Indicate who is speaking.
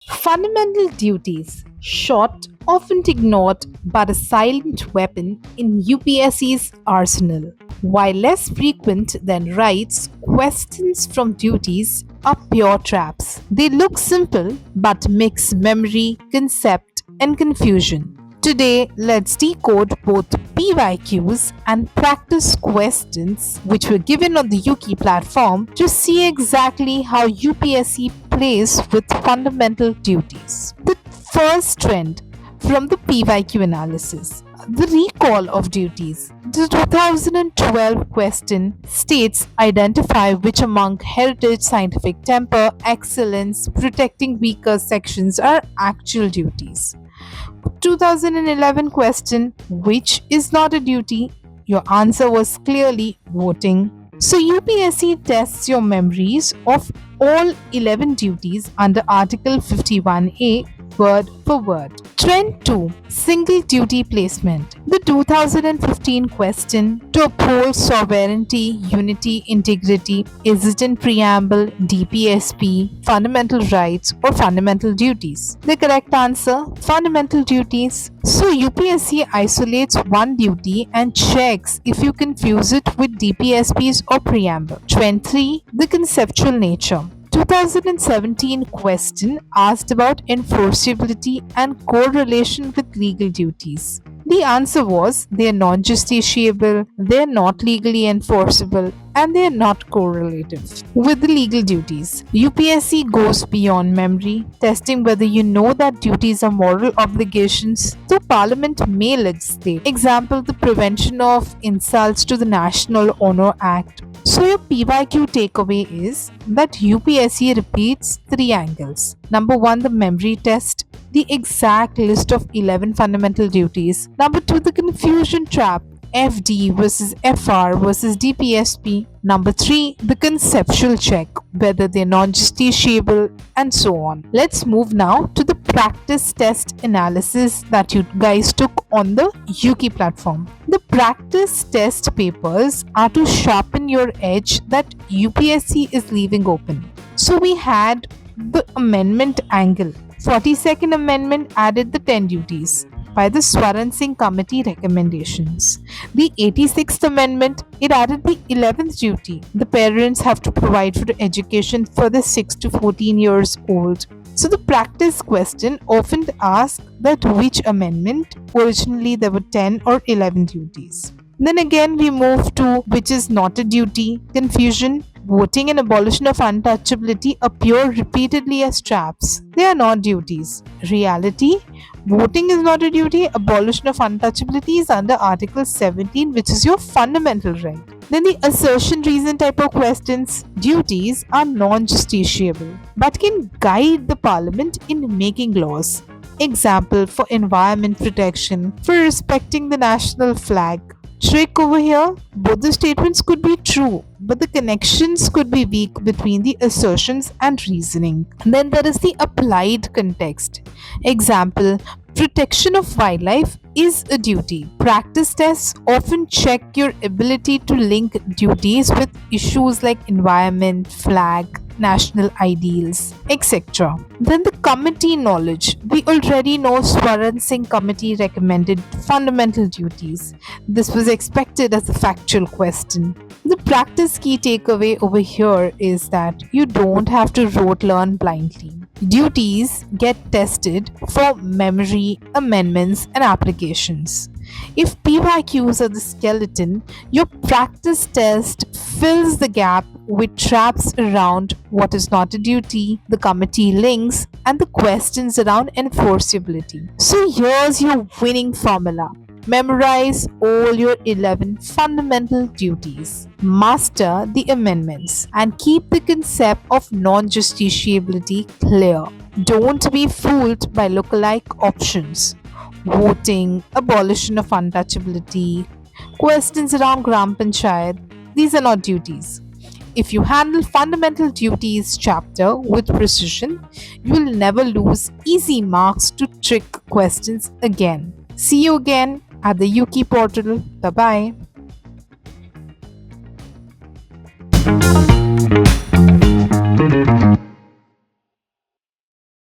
Speaker 1: Fundamental duties, short, often ignored, but a silent weapon in UPSC's arsenal. While less frequent than rights, questions from duties are pure traps. They look simple but mix memory, concept, and confusion. Today, let's decode both PYQs and practice questions which were given on the Yuki platform to see exactly how UPSC plays with fundamental duties. The first trend from the PYQ analysis, the recall of duties. The 2012 question states identify which among heritage, scientific temper, excellence, protecting weaker sections are actual duties. 2011 question, which is not a duty? Your answer was clearly voting. So UPSC tests your memories of all 11 duties under Article 51A word for word. Trend 2, single duty placement. The 2015 question, to uphold sovereignty, unity, integrity, is it in preamble, DPSP, fundamental rights, or fundamental duties? The correct answer, fundamental duties. So UPSC isolates one duty and checks if you confuse it with DPSPs or preamble. Trend 3, the conceptual nature. 2017 question asked about enforceability and correlation with legal duties. The answer was they are non justiciable, they are not legally enforceable, and they are not correlative with the legal duties. UPSC goes beyond memory, testing whether you know that duties are moral obligations, so Parliament may legislate. Example, the Prevention of Insults to the National Honor Act. So your PYQ takeaway is that UPSC repeats three angles. Number one, the memory test, the exact list of 11 fundamental duties. Number two, the confusion trap, FD versus FR versus DPSP. Number three, the conceptual check, whether they're non justiciable, and so on. Let's move now to the practice test analysis that you guys took on the Yuki platform. The practice test papers are to sharpen your edge that UPSC is leaving open. So we had the amendment angle. 42nd Amendment added the 10 duties by the Swaran Singh Committee recommendations. The 86th Amendment, it added the 11th duty. The parents have to provide for education for the 6 to 14 years old. So the practice question often asks that which amendment, originally there were 10 or 11 duties. Then again we move to which is not a duty, confusion. Voting and abolition of untouchability appear repeatedly as traps. They are not duties. Reality, voting is not a duty, abolition of untouchability is under Article 17, which is your fundamental right. Then the assertion reason type of questions, duties are non justiciable but can guide the parliament in making laws. Example, for environment protection, for respecting the national flag. Trick over here, both the statements could be true, but the connections could be weak between the assertions and reasoning. Then there is the applied context. Example, protection of wildlife is a duty. Practice tests often check your ability to link duties with issues like environment, flag, national ideals, etc. Then the committee knowledge. We already know Swaran Singh Committee recommended fundamental duties. This was expected as a factual question. The practice key takeaway over here is that you don't have to rote learn blindly. Duties get tested for memory, amendments, and applications. If PYQs are the skeleton, your practice test fills the gap with traps around what is not a duty, the committee links, and the questions around enforceability. So here's your winning formula. Memorize all your 11 fundamental duties, master the amendments, and keep the concept of non justiciability clear. Don't be fooled by lookalike options. Voting, abolition of untouchability, questions around Gram Panchayat, these are not duties. If you handle fundamental duties chapter with precision, you will never lose easy marks to trick questions again. See you again at the Yuki portal. Bye bye.